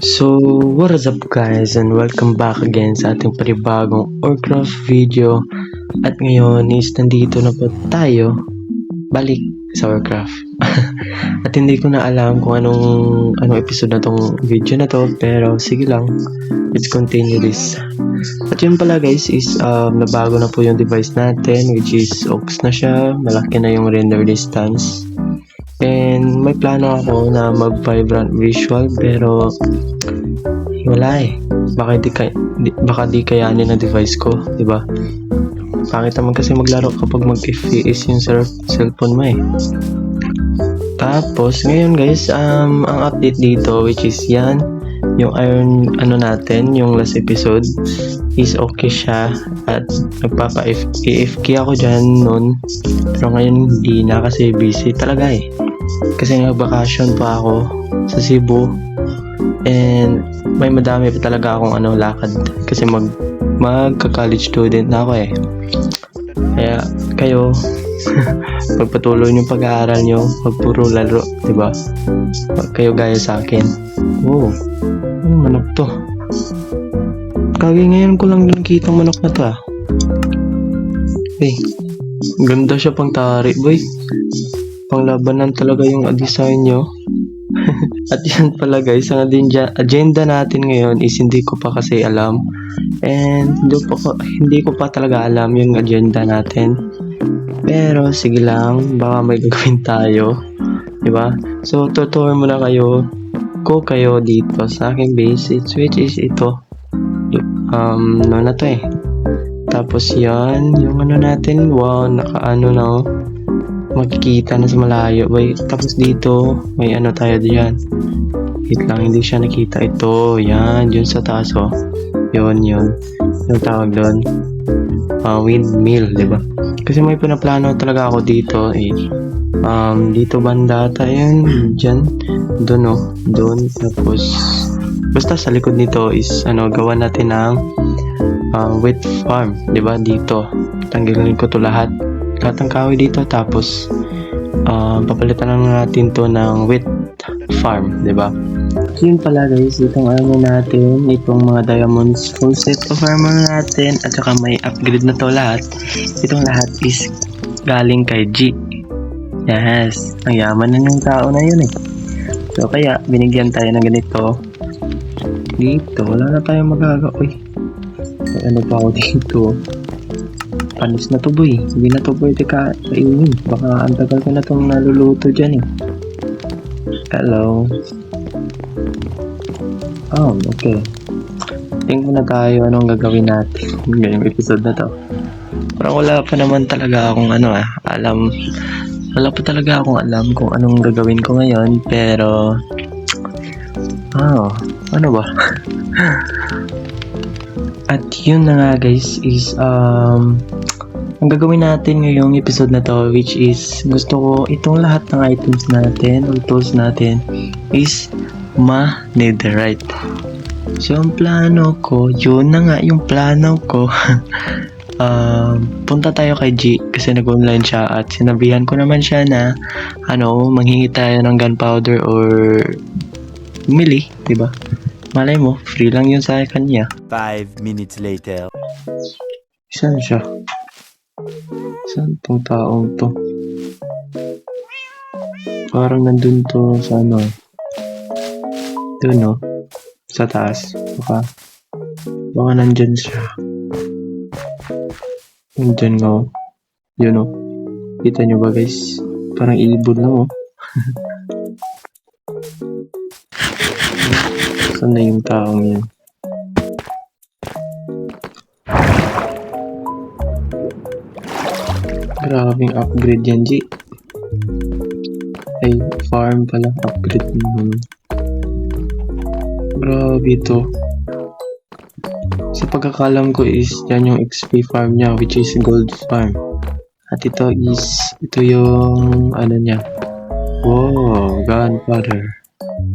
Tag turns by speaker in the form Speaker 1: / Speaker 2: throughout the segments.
Speaker 1: So, what is up guys and welcome back again sa ating panibagong Warcraft video. At ngayon is nandito na po tayo balik sa Warcraft. At hindi ko na alam kung anong episode na tong video na to, pero sige lang, let's continue this. At yun pala guys is nabago na po yung device natin, which is Ox na siya, malaki na yung render distance. And may plano ako na mag-vibrant visual, pero wala eh. Baka di kayanin ng device ko, di ba? Pangit naman kasi maglaro kapag mag-FPS yung cellphone mo eh. Tapos ngayon guys, ang update dito, which is yan, yung iron natin, yung last episode is okay siya, at nagpapa-AFK ako dyan noon, pero ngayon hindi na kasi busy talaga eh. Kasi nga vacation pa ako sa Cebu, and may madami pa talaga akong lakad kasi magka-college student na ako eh. Kaya kayo pagpatuloy yung pag-aaral nyo, pag puro laro, diba? Kayo gaya sa akin. Oh, manok to. Kagi ngayon ko lang nakita manok na to ah. Ganda siya pang tari boy. Panglabanan talaga yung design nyo. At yan pala guys, ang agenda natin ngayon is hindi ko pa kasi alam, and hindi ko pa talaga alam yung agenda natin, pero sige lang, baka may gagawin tayo, diba? So tuturuan muna kayo dito sa aking base, which is ito, na to eh. Tapos yan, yung natin, wow, nakaano na oh. Makikita na sa malayo. Tapos dito may tayo diyan. Wait lang, hindi siya nakita. Ito, yan, yun sa taas oh. Yun yung tawag doon, windmill, diba? Kasi may pinaplano talaga ako dito eh. Dito banda tayo, dyan, doon oh, doon. Tapos basta sa likod nito is gawa natin ng wheat farm, diba? Dito tanggalin ko to lahat ng kahoy dito, tapos papalitan lang natin to ng wheat farm, diba? So yun pala guys, itong natin, itong mga diamonds, full set of armor natin, at saka may upgrade na to lahat. Itong lahat is galing kay G. Yes, ang yaman na yung tao na yun eh. So kaya binigyan tayo ng ganito. Dito wala na tayong magagawa. May pa ako dito. Panis na to boy, hindi na to pwede kainin, baka ang tagal ko na itong naluluto dyan eh. Hello. Okay, tingnan na tayo anong gagawin natin ngayong episode na to. Parang wala pa naman talaga akong wala pa talaga akong alam kung anong gagawin ko ngayon, pero ano ba? At yun na nga guys is ang gagawin natin ngayong episode na to, which is gusto ko itong lahat ng items natin o tools natin is ma-netherite. So yung plano ko, yun na nga yung plano ko. Punta tayo kay G kasi nag-online siya, at sinabihan ko naman siya na manghingi tayo ng gunpowder or mili, diba? Malay mo, free lang yun sa kanya.
Speaker 2: 5 minutes later.
Speaker 1: Saan siya? Saan tong taong to? Parang nandun to sa doon no? Sa taas. Baka nandyan siya. Nandyan nga oh. Yun oh. Kita nyo ba guys? Parang ibon lang oh. Saan na yung taong yun? Grabing upgrade yan, G. Ay, farm pala. Upgrade naman. Grabe to. Sa pagkakalam ko is yan yung XP farm niya, which is gold farm. At ito yung niya. Wow, gunpowder.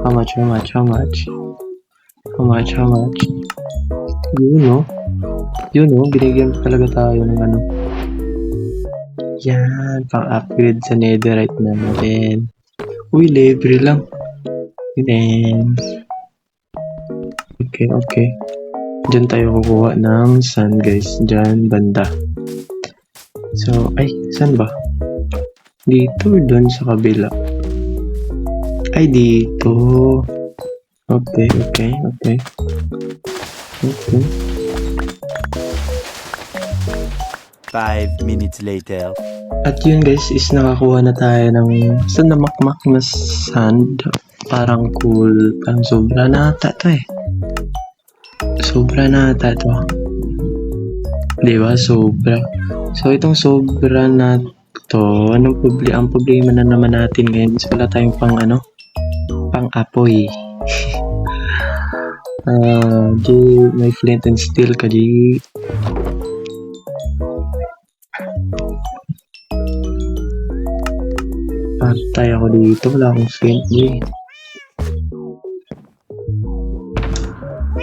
Speaker 1: How much? How much? Yun no, binigyan pa talaga tayo ng ano. Yan, pang-upgrade sa netherite natin. Uy, libre lang. Then, okay. Diyan tayo kukuha ng sand guys. Diyan, banda. So, saan ba? Dito or doon sa kabila? Ay, dito. Okay.
Speaker 2: 5 minutes later.
Speaker 1: At yun guys, is nakakuha na tayo ng namakmak na sand. Parang cool. Parang sobra na ata to eh. Sobra na ata to. Diba? Sobra. So, itong sobra na to, ang problema na naman natin ngayon is wala tayong pang-apoy. May flint and steel ka, G. Patay ako dito, wala akong flint, G.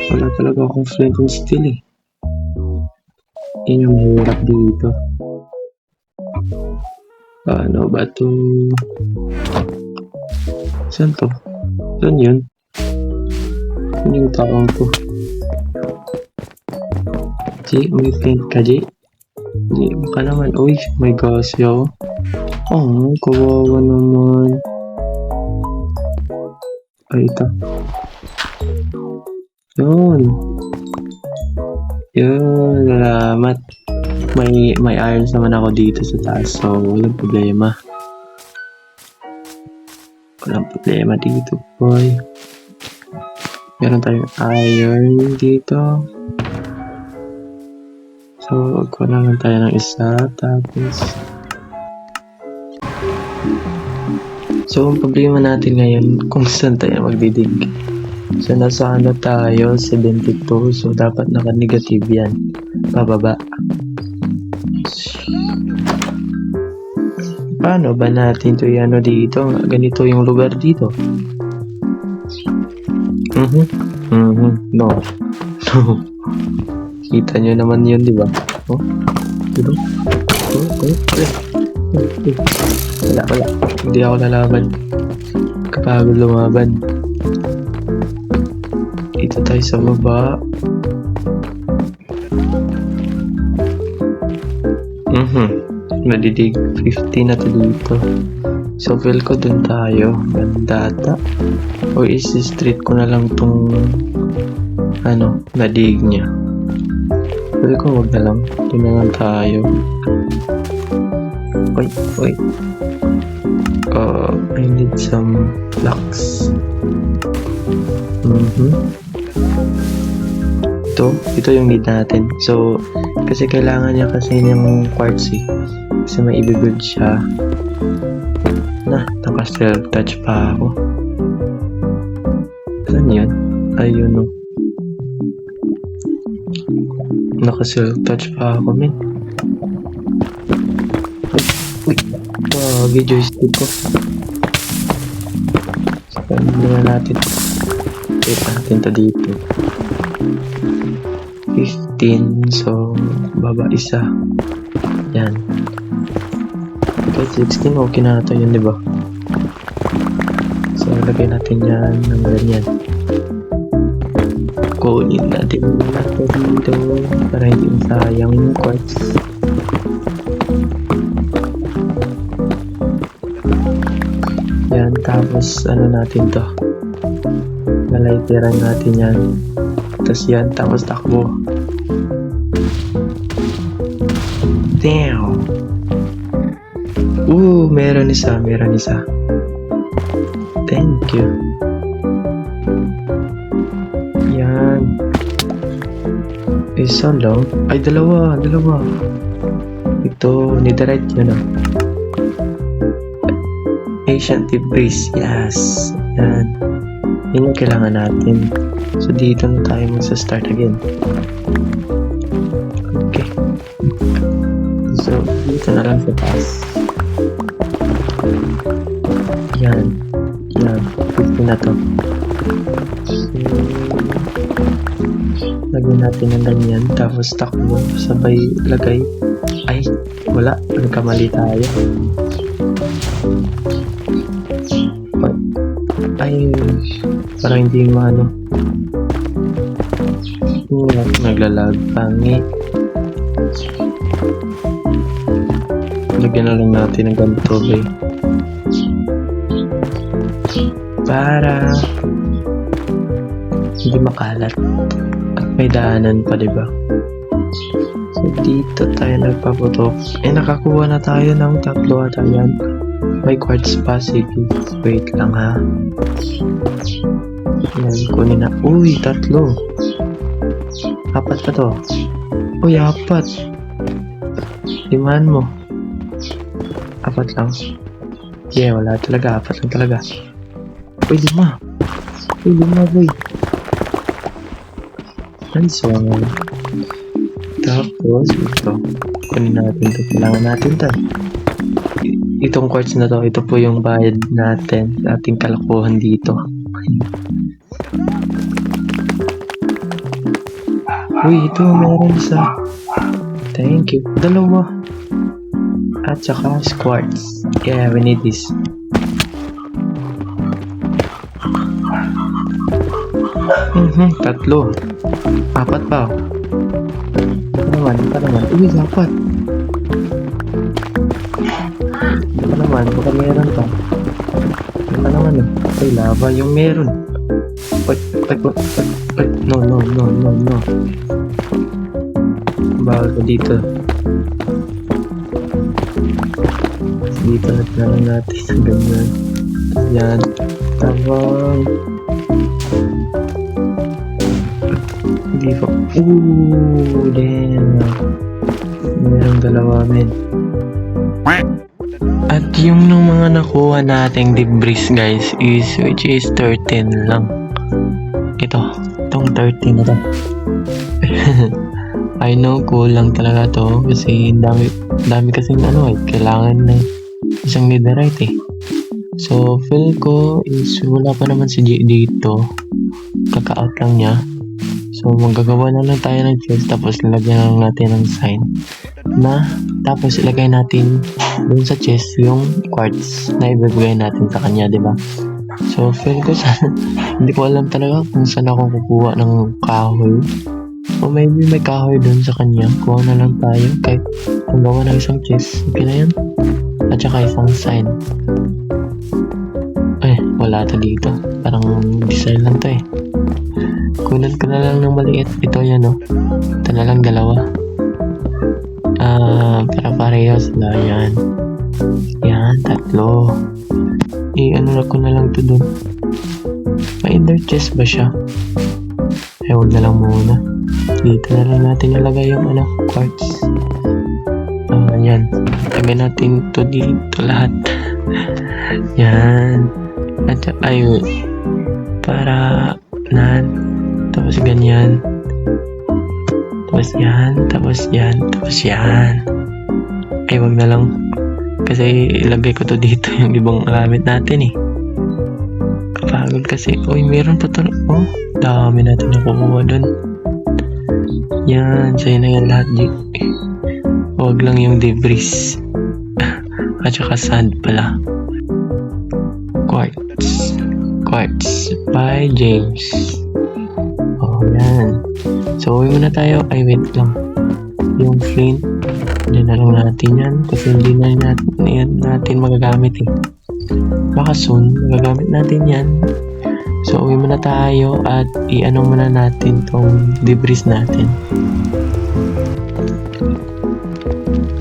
Speaker 1: Wala talaga akong flint and steel eh. Yun yung mahirap dito. Paano ba ito? Saan to? Saan yun? Saan yung taong to? G, may flint ka, G? G, baka naman. Uy, may gas yaw. Oh, kawawa naman. Ay, ito. Yun, salamat. May irons naman ako dito sa taas, so walang problema. Dito, boy. Meron tayong iron dito. So, kulangan tayo ng isa, tapos... So, ang problema natin ngayon, kung saan tayo magdidig. So, nasa tayo, 72. So, dapat naka-negative yan. Pababa. Paano ba natin ito dito? Ganito yung lugar dito. No. Kita nyo naman yun, di ba? Oh, diba? Wala. Hindi ako lalaban. Kapagod lumaban. Dito tayo sa baba. Madidig 50 na to dito. So feel ko dun tayo. Ganda ata. O is-street ko na lang tong nadig niya. Feel ko wag na lang. Dun na lang tayo. Wait. I need some blocks. Ito yung need natin. So, kasi kailangan niya kasi ng quartz eh. Kasi may i-build siya. Naka-self-touch pa ako. Saan yun? Ayun o. Naka-self-touch pa ako, men. Joystick ko. Saan na natin? Wait natin to dito. 15. So, baba isa. Yan. Kahit 16, okay na ito yun, diba? So, lagay natin yan ng ganyan. Kunin natin ito dito para hindi sayang yung quartz. Yan, tapos natin to. Nalayteran natin yan. Tapos yan, tapos takbo. Damn! Meron isa. Thank you. Yan. Isa lang. Ay, dalawa. Ito, netherite yun ah. Ancient debris. Yes. Yan. Yun yung kailangan natin. So, dito na tayo magsa-start again. Okay. So, dito na lang sa taas. Yan. 50 na to. Lagyan natin ng ganyan, tapos takbo, sabay lagay. Ay, wala, nagkamali tayo. Ay, parang hindi maano. Naglalag, pangit. Lagyan na lang natin ng ganito, bay. Para hindi makalat. At may daanan pa, diba? So, dito tayo nagpaputok. Eh, nakakuha na tayo ng 3 ata yan. May quartz pa, sige. Wait lang, ha. Yan, kunin na. Uy, 3. 4 pa to. Uy, 4. Limahan mo. 4 lang. Yeah, wala talaga. 4 lang talaga. Uy, 5. Uy, 5, boy. Nice one. Tapos, ito. Kunin natin ito. Kailangan natin ito. Itong quartz na to, ito po yung bayad natin sa ating kalakuhan dito. Uy, ito. Meron isa. Thank you. 2. At saka quartz. Yeah, we need this. Tatlo. 4 pa. Ito naman. Uy, 4. Ito naman, baka meron pa. Ito naman eh. Ay, lava yung meron. Ay, no. Bawal ko dito. Dito na lang natin. Ganyan. Yan. Tabang. Hindi pa. Damn. Merong 2, men. At yung nung mga nakuha nating debris, guys, which is 13 lang. Itong 13 na to. I know, kulang talaga to kasi dami kasing kailangan na isang netherite eh. So, feel ko is wala pa naman si G dito. Kaka-out lang niya. So, magagawa na lang tayo ng chest tapos lalagyan lang natin ng sign na tapos ilagay natin dun sa chest yung quartz na ibibigay natin sa kanya, diba? So, feel ko hindi ko alam talaga kung saan ako kukuha ng kahoy. O maybe may kahoy dun sa kanya. Kuha na lang tayo kahit kung gawa ng isang chest. Okay na yan. At saka isang sign. Ay, wala to dito. Parang design lang to eh. Kunan ko na lang ng maliit. Ito yan oh. Ito na lang 2. Para parehas na yan. Yan, 3. Ano ko na lang to dun. May inner chest ba siya? Ay, huwag na lang muna. Dito na lang natin ilagay yung quartz. Yan. Lagay natin to dito lahat. Yan. At ayun. Para tapos ganyan. Tapos yan. Tapos yan. Ay, wag na lang. Kasi ilagay ko to dito yung ibang gamit natin eh. Kapagod kasi. Uy, meron pa to. Oh, dami natin nakukuha dun. Yan. Sa'yo na yan lahat. Wag lang yung debris. At saka sand pala. Quartz by James. Oh, yan. So, uwi muna tayo. Ay, wait lang. Yung flint, hindi na lang natin yan. Kasi hindi na natin magagamit eh. Baka soon, magagamit natin yan. So, uwi muna tayo at i-ano muna natin tong debris natin.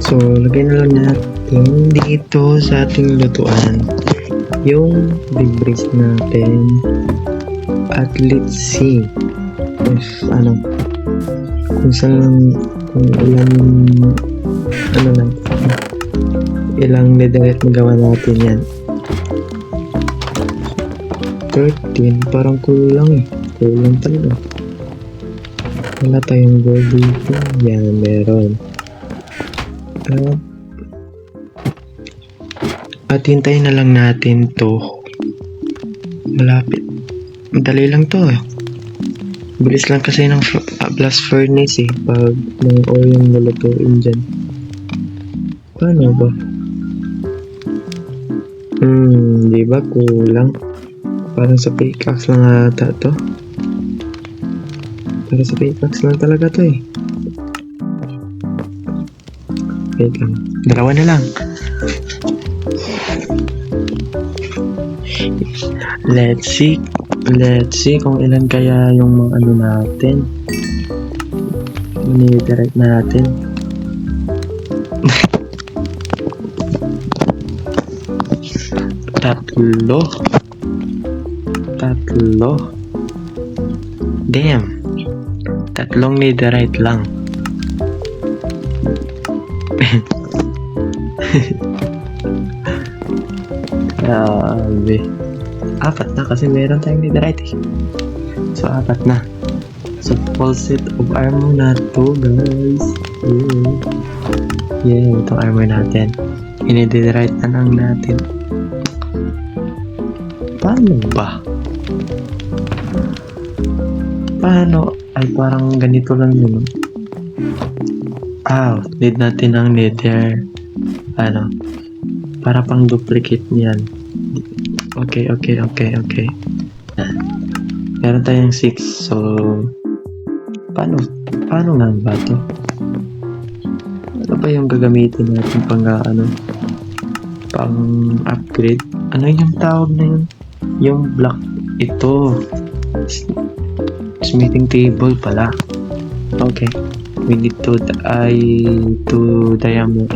Speaker 1: So, lagay na lang natin dito sa ating lutuan yung debris natin. At let's see if kung saan kung ilang netherite magawa natin yan. 13, parang kulang talaga. Wala tayong gold dito. Yan, meron. At hintayin na lang natin to malapit. Madali lang to eh. Bilis lang kasi ng blast furnace eh. Pag may oil yung nalutuin dyan. Paano ba? Di ba kulang? Parang sa pickaxe lang ata to. Para sa pickaxe lang talaga to eh. Wait lang. Dalawa na lang. Let's see kung ilan kaya yung mga ano natin. Mini-direct natin. Tatlo. Damn. Tatlong netherite lang. Grabe. 4 na kasi meron tayong netherite eh. So 4 na. So full set of armor na to guys. Yeah, itong armor natin. I-netherite na lang natin. Paano ba? Paano? Ay parang ganito lang yun. Need natin ang nether. Para pang duplicate niyan. Okay. Meron tayong 6. So, paano nga ba ito? Ano ba yung gagamitin natin pang upgrade? Ano yung tawag na yun? Yung block ito. Smithing table pala. Okay. We need to diamond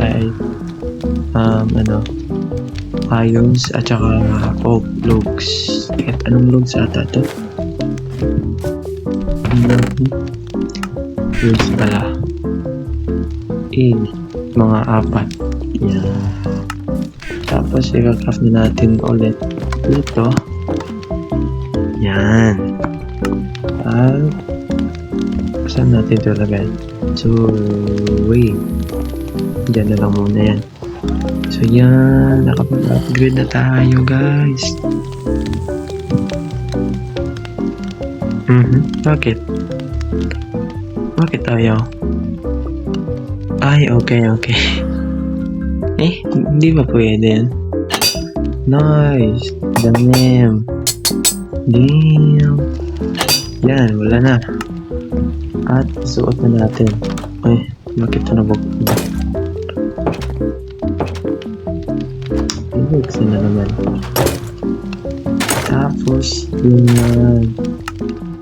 Speaker 1: irons at saka logs. Kahit anong logs ata to? Logs pala. Mga 4. Yan. Tapos i-craft na natin ulit dito. Yan. Saan natin ito lagay? So, wait. Diyan na lang muna yan. So, yan. Nakapag-upgrade na tayo, guys. Bakit? Bakit tayo? Ay, okay. Hindi ba pwede yan? Nice. Damn. Yan, wala na. At isuot na natin. Ay, bakit ito nabukod? Ibigsin na naman. Tapos, yun.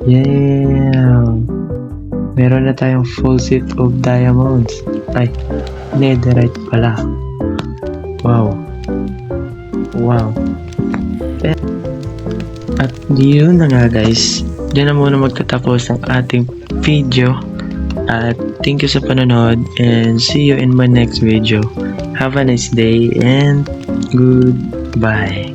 Speaker 1: Yeah! Meron na tayong full set of diamonds. Ay, netherite pala. Wow. At yun na nga guys. Diyan na muna magtatapos ang ating video. At thank you sa panonood and see you in my next video. Have a nice day and goodbye.